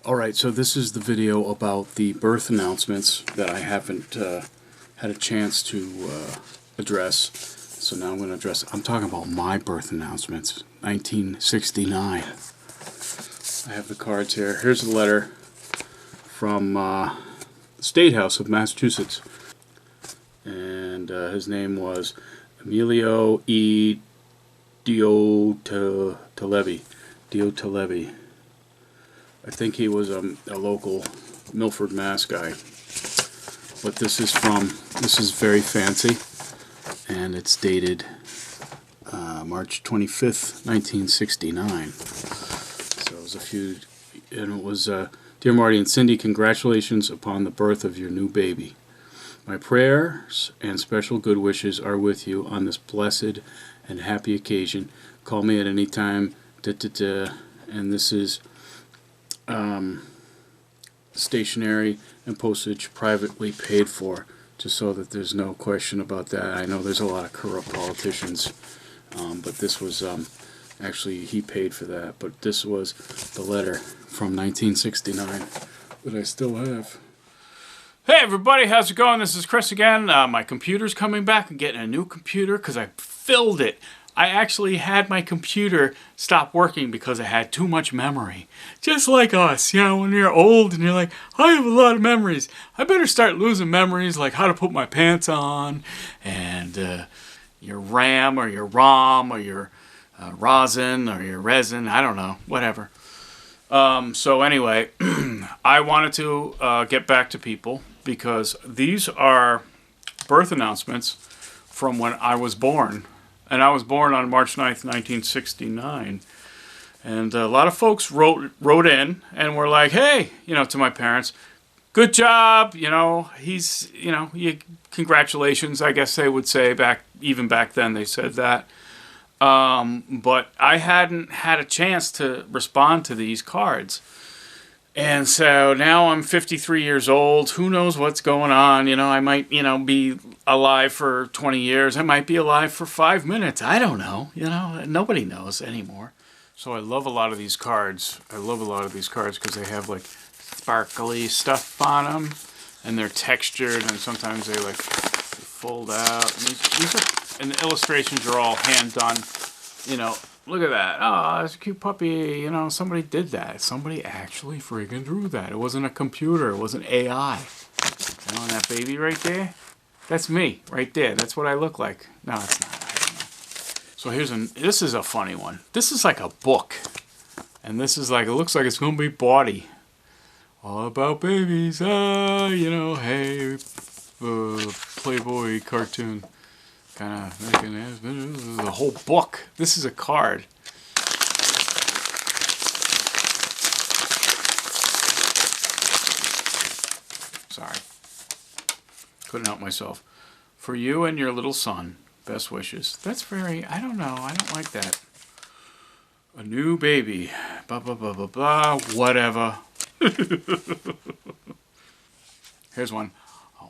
Alright, so this is the video about the birth announcements that I haven't had a chance to address. So now I'm going to address it. I'm talking about my birth announcements. 1969. I have the cards here. Here's a letter from the State House of Massachusetts. And his name was Emilio E. Diotalevi. I think he was a local Milford, Mass guy. But this is very fancy, and it's dated March 25th, 1969. So it was and it was, Dear Marty and Cindy, congratulations upon the birth of your new baby. My prayers and special good wishes are with you on this blessed and happy occasion. Call me at any time. And this is stationery and postage privately paid for, just so that there's no question about that. I know there's a lot of corrupt politicians, but this was actually, he paid for that. But this was the letter from 1969 that I still have. Hey everybody, how's it going? This is Chris again. My computer's coming back. I'm getting a new computer because I filled it. I actually had my computer stop working because it had too much memory. Just like us, you know, when you're old and you're like, I have a lot of memories. I better start losing memories, like how to put my pants on, and your RAM or your ROM or your rosin or your resin, I don't know, whatever. So anyway, I wanted to get back to people because these are birth announcements from when I was born. And I was born on March 9th, 1969. And a lot of folks wrote in and were like, hey, you know, to my parents, good job, you know, congratulations, I guess they would say even back then they said that. But I hadn't had a chance to respond to these cards. And so now I'm 53 years old. Who knows what's going on? You know, I might, be alive for 20 years. I might be alive for 5 minutes. I don't know. You know, nobody knows anymore. So I love a lot of these cards. I love a lot of these cards because they have like sparkly stuff on them, and they're textured, and sometimes they like fold out. And the illustrations are all hand done. You know, look at that. Oh, that's a cute puppy. You know, somebody did that. Somebody actually friggin' drew that. It wasn't a computer. It wasn't AI. You know, that baby right there? That's me right there. That's what I look like. No, it's not. I don't know. So this is a funny one. This is like a book. And this is like, it looks like it's going to be bawdy. All about babies. You know, hey, Playboy cartoon. Kind of making it. This is a whole book. This is a card. Sorry. Couldn't help myself. For you and your little son, best wishes. That's very, I don't know. I don't like that. A new baby. Blah, blah, blah, blah, blah. Whatever. Here's one.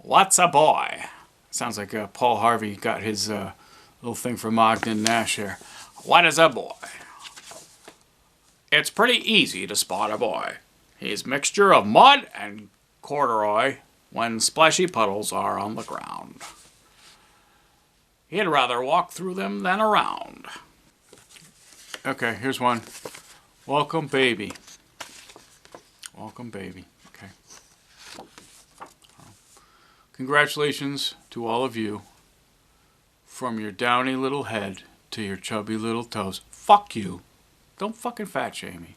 What's a boy? Sounds like Paul Harvey got his little thing from Ogden Nash here. What is a boy? It's pretty easy to spot a boy. He's a mixture of mud and corduroy when splashy puddles are on the ground. He'd rather walk through them than around. Okay, here's one. Welcome, baby. Welcome, baby. Okay. Congratulations to all of you, from your downy little head to your chubby little toes. Fuck you. Don't fucking fat shame me.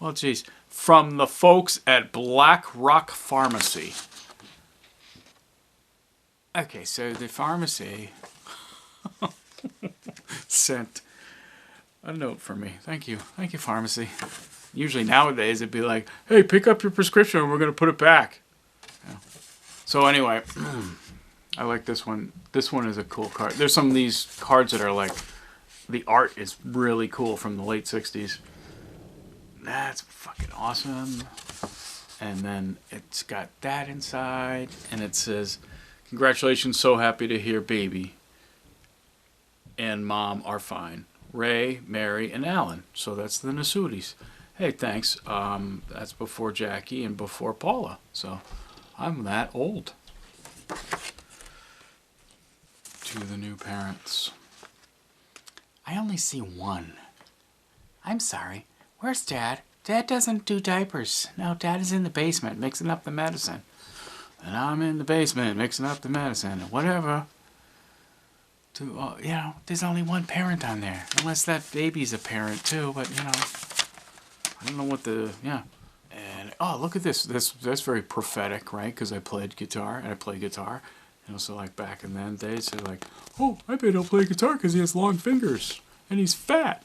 Well, geez. From the folks at Black Rock Pharmacy. Okay, so the pharmacy sent a note for me. Thank you. Thank you, pharmacy. Usually nowadays it'd be like, hey, pick up your prescription and we're going to put it back. Yeah. So anyway, I like this one. This one is a cool card. There's some of these cards that are like, the art is really cool from the late 60s. That's fucking awesome. And then it's got that inside. And it says, congratulations, so happy to hear baby and mom are fine. Ray, Mary, and Alan. So that's the Nasutis. Hey, thanks. That's before Jackie and before Paula. So I'm that old. To the new parents. I only see one. I'm sorry. Where's Dad? Dad doesn't do diapers. No, Dad is in the basement mixing up the medicine. And I'm in the basement mixing up the medicine. Whatever. There's only one parent on there. Unless that baby's a parent too, but I don't know what yeah. And, oh, look at this. That's very prophetic, right? Because I played guitar, and I play guitar. So like back in then days, they're like, oh, I bet he'll play guitar because he has long fingers. And he's fat.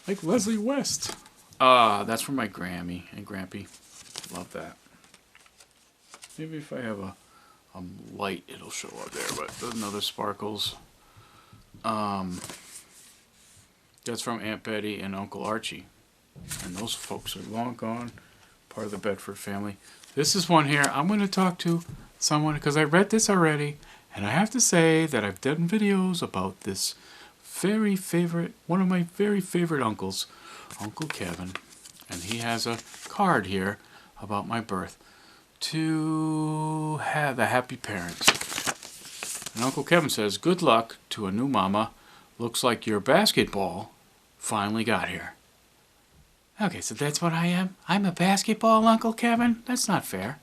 Like Leslie West. That's from my Grammy and Grampy. Love that. Maybe if I have a light, it'll show up there. But another sparkles. That's from Aunt Betty and Uncle Archie. And those folks are long gone. Part of the Bedford family. This is one here. I'm going to talk to someone because I read this already. And I have to say that I've done videos about this one of my very favorite uncles, Uncle Kevin. And he has a card here about my birth. To have the happy parents. And Uncle Kevin says, good luck to a new mama. Looks like your basketball finally got here. Okay, so that's what I am? I'm a basketball, Uncle Kevin? That's not fair.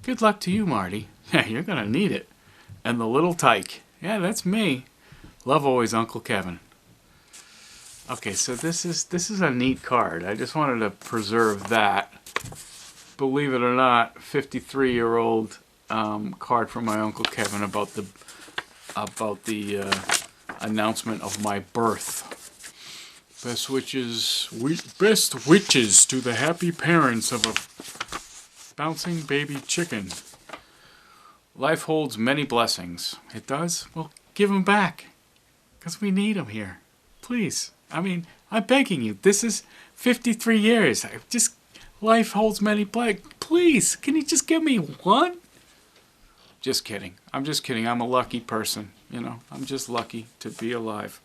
Good luck to you, Marty. Yeah, you're going to need it. And the little tyke. Yeah, that's me. Love always, Uncle Kevin. Okay, so this is a neat card. I just wanted to preserve that. Believe it or not, 53-year-old card from my Uncle Kevin about the announcement of my birth. Best wishes to the happy parents of a bouncing baby chicken. Life holds many blessings. It does? Well, give them back. Because we need them here. Please. I mean, I'm begging you. This is 53 years. Life holds many blessings. Please, can you just give me one? Just kidding. I'm just kidding. I'm a lucky person. I'm just lucky to be alive.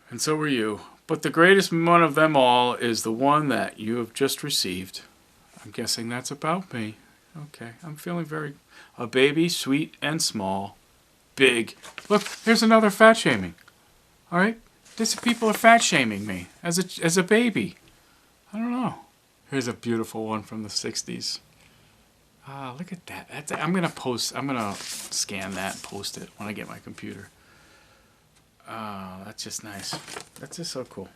And so are you. But the greatest one of them all is the one that you have just received. I'm guessing that's about me. Okay. I'm feeling a baby, sweet and small. Big. Look, here's another fat shaming. All right? People are fat shaming me as a baby. I don't know. Here's a beautiful one from the 60s. Look at that. I'm going to scan that and post it when I get my computer. That's just nice. That's just so cool.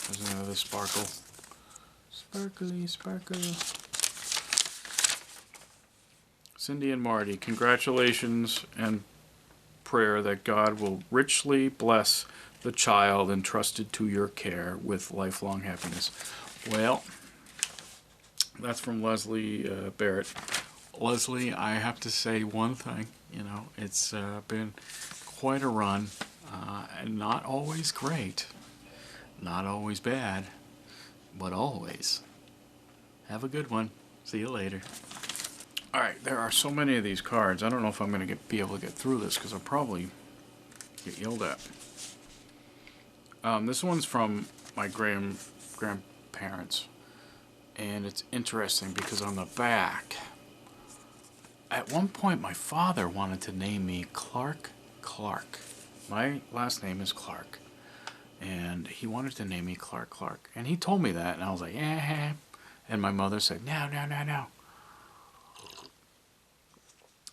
There's another sparkle. Sparkly, sparkle. Cindy and Marty, congratulations and prayer that God will richly bless the child entrusted to your care with lifelong happiness. Well, that's from Leslie Barrett. Leslie, I have to say one thing. It's been quite a run, and not always great, not always bad, but always. Have a good one. See you later. All right, there are so many of these cards. I don't know if I'm going to be able to get through this because I'll probably get yelled at. This one's from my grandparents, and it's interesting because on the back, at one point my father wanted to name me Clark. My last name is Clark, and he wanted to name me Clark, and he told me that, and I was like, yeah, and my mother said, no.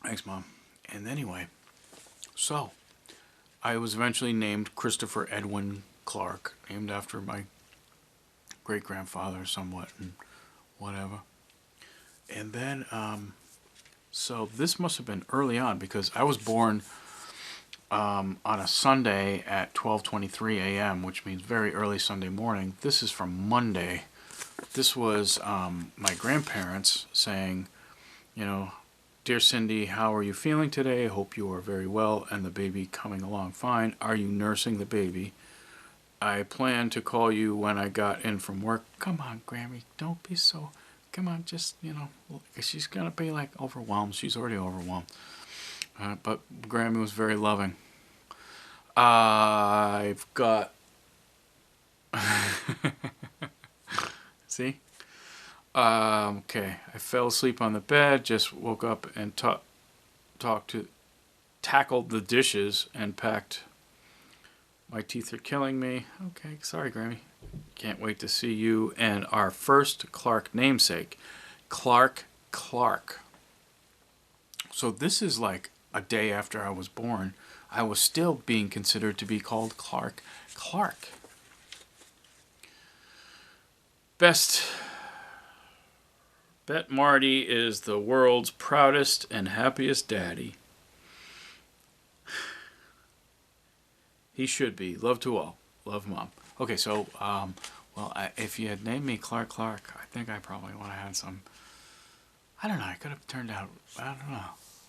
Thanks, Mom. And anyway, so I was eventually named Christopher Edwin Clark, named after my great-grandfather somewhat and whatever. And then, so this must have been early on because I was born on a Sunday at 12:23 a.m., which means very early Sunday morning. This is from Monday. This was my grandparents saying, Dear Cindy, how are you feeling today? Hope you are very well and the baby coming along fine. Are you nursing the baby? I plan to call you when I got in from work. Come on, Grammy, don't be so... Come on, just, she's going to be overwhelmed. She's already overwhelmed. But Grammy was very loving. I've got See? Okay, I fell asleep on the bed, just woke up and tackled the dishes and packed. My teeth are killing me. Okay, sorry, Grammy. Can't wait to see you and our first Clark namesake, Clark. So this is like a day after I was born. I was still being considered to be called Clark. Bet Marty is the world's proudest and happiest daddy. He should be. Love to all. Love, Mom. Okay, so, if you had named me Clark, I think I probably would have had some... I don't know. I could have turned out... I don't know.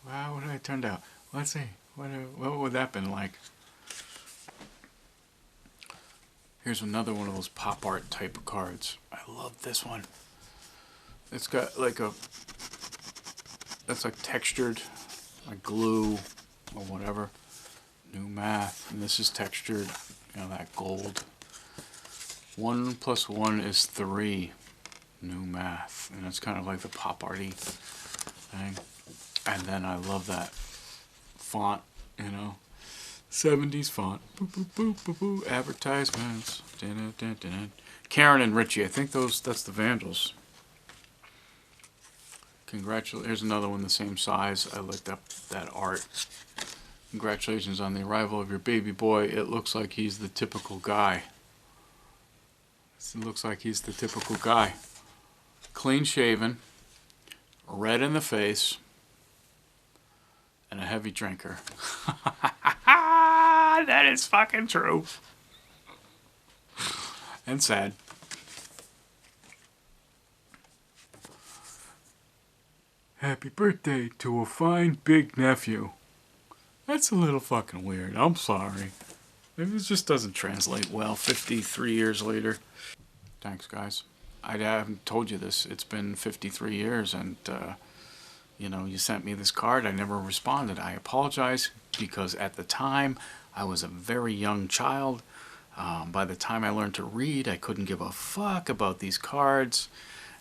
How would I have turned out? Let's see. What would that have been like? Here's another one of those pop art type of cards. I love this one. It's got like it's like textured, like glue or whatever. New Math, and this is textured, that gold. 1 + 1 is 3. New Math, and it's kind of like the pop arty thing. And then I love that font, 70s font. Boop, boop, boop, boop, boop. Advertisements. Dun, dun, dun, dun. Karen and Richie, I think that's the Vandals. Congratulations. Here's another one the same size. I looked up that art. Congratulations on the arrival of your baby boy. It looks like he's the typical guy. It looks like he's the typical guy. Clean shaven, red in the face, and a heavy drinker. That is fucking true. And sad. Happy birthday to a fine big nephew. That's a little fucking weird. I'm sorry. Maybe it just doesn't translate well 53 years later. Thanks, guys. I haven't told you this. It's been 53 years, and, you sent me this card. I never responded. I apologize because at the time, I was a very young child. By the time I learned to read, I couldn't give a fuck about these cards.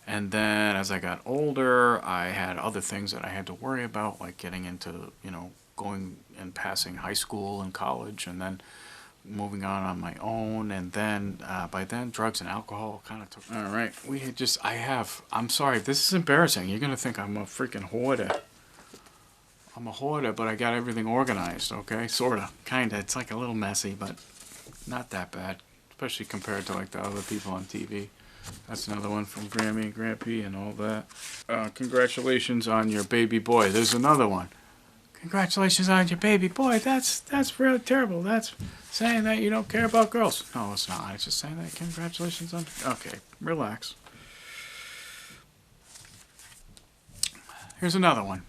And then as I got older, I had other things that I had to worry about, like getting into, going and passing high school and college, and then moving on my own. And then by then, drugs and alcohol kind of took... All right, I'm sorry, this is embarrassing. You're going to think I'm a freaking hoarder. I'm a hoarder, but I got everything organized, okay? Sort of, kind of. It's like a little messy, but not that bad, especially compared to like the other people on TV. That's another one from Grammy and Grampy and all that. Congratulations on your baby boy. There's another one. Congratulations on your baby boy. That's really terrible. That's saying that you don't care about girls. No, it's not. It's just saying that congratulations on... Okay, relax. Here's another one.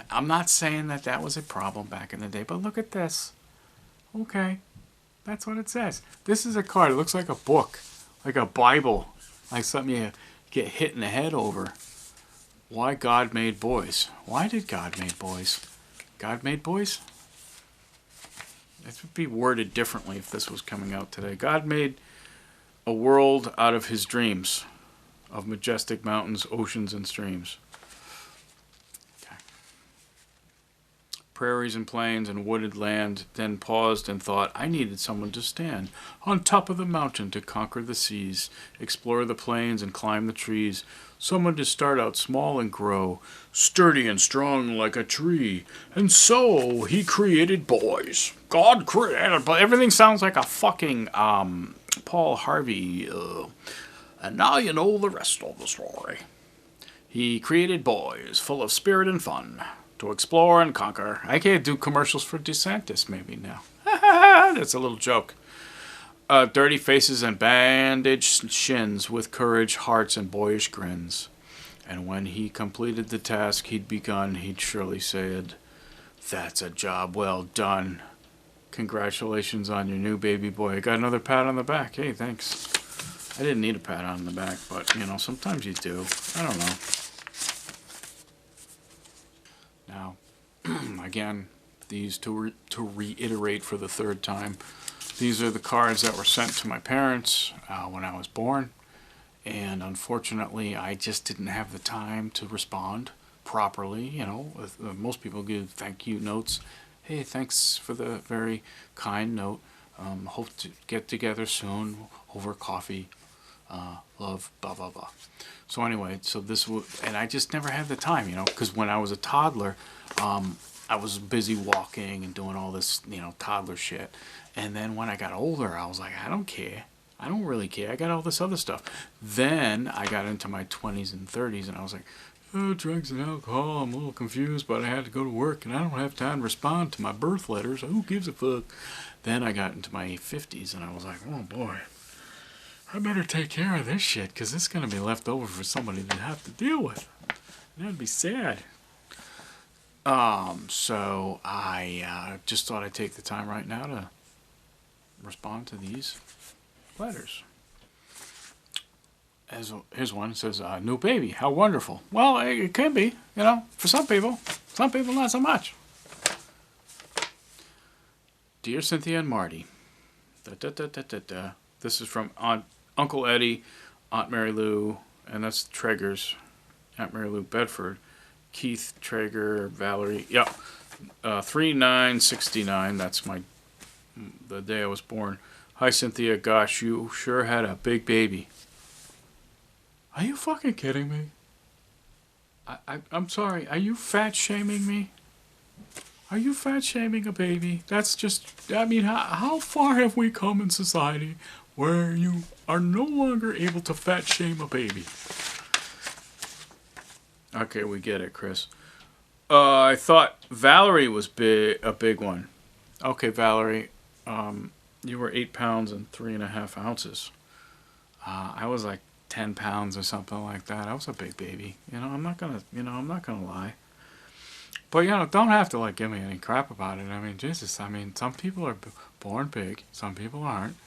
I'm not saying that was a problem back in the day, but look at this. Okay, that's what it says. This is a card. It looks like a book, like a Bible. Like something you get hit in the head over. Why God made boys. Why did God make boys? God made boys? This would be worded differently if this was coming out today. God made a world out of his dreams of majestic mountains, oceans, and streams. Okay. Prairies and plains and wooded land, then paused and thought, I needed someone to stand on top of the mountain to conquer the seas, explore the plains and climb the trees, someone to start out small and grow, sturdy and strong like a tree. And so he created boys. God created, but everything sounds like a fucking Paul Harvey. And now you know the rest of the story. He created boys full of spirit and fun to explore and conquer. I can't do commercials for DeSantis maybe now. That's a little joke. Dirty faces and bandaged shins with courage, hearts, and boyish grins. And when he completed the task he'd begun, he'd surely said, that's a job well done. Congratulations on your new baby boy. I got another pat on the back. Hey, thanks. I didn't need a pat on the back, but, sometimes you do. I don't know. Now, again, these to reiterate for the third time, These are the cards that were sent to my parents when I was born. And unfortunately, I just didn't have the time to respond properly. You know, most people give thank you notes. Hey, thanks for the very kind note. Hope to get together soon over coffee. Love, blah, blah, blah. So anyway, so this was, and I just never had the time, you know, because when I was a toddler, I was busy walking and doing all this, you know, toddler shit. And then when I got older, I was like, I don't care. I don't really care. I got all this other stuff. Then I got into my 20s and 30s, and I was like, oh, drugs and alcohol. I'm a little confused, but I had to go to work, and I don't have time to respond to my birth letters. Who gives a fuck? Then I got into my 50s, and I was like, oh, boy. I better take care of this shit, because it's going to be left over for somebody to have to deal with. And that'd be sad. So I just thought I'd take the time right now to respond to these letters. Here's one. It says, new baby, how wonderful. Well, it can be, you know, for some people. Some people not so much. Dear Cynthia and Marty, this is from Uncle Eddie, Aunt Mary Lou, and that's Traeger's, Aunt Mary Lou Bedford, Keith Traeger, Valerie, yep, 3969, that's the day I was born. Hi Cynthia, gosh, you sure had a big baby. Are you fucking kidding me? I'm sorry, are you fat shaming me? Are you fat shaming a baby? That's just, I mean, how far have we come in society where you are no longer able to fat shame a baby? Okay, we get it, Chris. I thought Valerie was a big one. Okay, Valerie, you were 8 pounds and 3.5 ounces. I was like 10 pounds or something like that. I was a big baby. You know, I'm not gonna lie. But, you know, don't have to, like, give me any crap about it. I mean, Jesus, I mean, some people are born big. Some people aren't.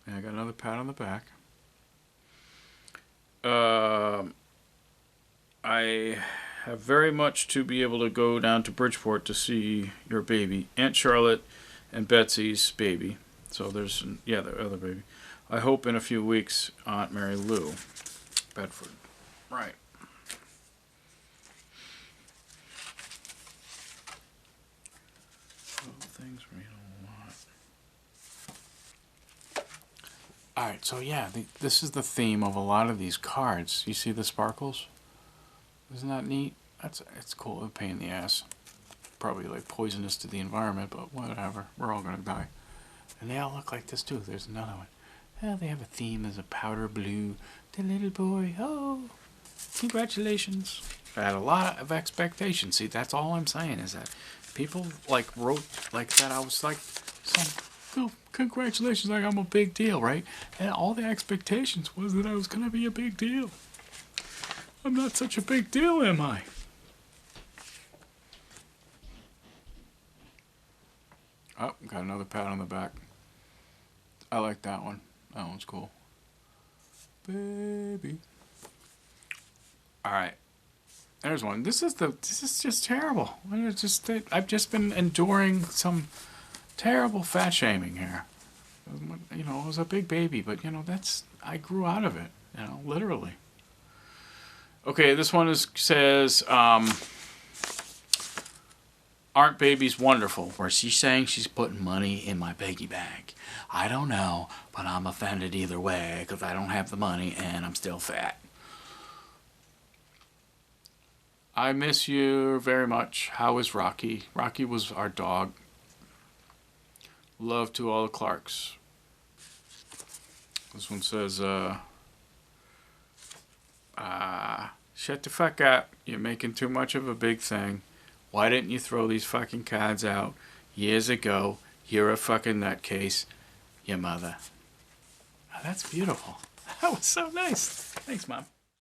And I got another pat on the back. I have very much to be able to go down to Bridgeport to see your baby. Aunt Charlotte and Betsy's baby. So there's, yeah, the other baby. I hope in a few weeks, Aunt Mary Lou. Bedford. Right. Things we don't want. Alright, so yeah, this is the theme of a lot of these cards. You see the sparkles? Isn't that neat? It's cool. A pain in the ass. Probably like poisonous to the environment, but whatever. We're all gonna die. And they all look like this too. There's another one. Oh, they have a theme. There's a powder blue. The little boy. Oh, congratulations. I had a lot of expectations. See, that's all I'm saying is that people like wrote like that. I was like, oh, congratulations, like I'm a big deal, right? And all the expectations was that I was gonna be a big deal. I'm not such a big deal, am I? Oh, got another pat on the back. I like that one. That one's cool. Baby. Alright. There's one. This is just terrible. I've just been enduring some terrible fat shaming here. You know, I was a big baby, but you know, I grew out of it, you know, literally. Okay, this one says, aren't babies wonderful? Where she's saying she's putting money in my piggy bank. I don't know, but I'm offended either way because I don't have the money and I'm still fat. I miss you very much. How is Rocky? Rocky was our dog. Love to all the Clarks. This one says, shut the fuck up. You're making too much of a big thing. Why didn't you throw these fucking cards out years ago? You're a fucking nutcase. Your mother. Oh, that's beautiful. That was so nice. Thanks, Mom.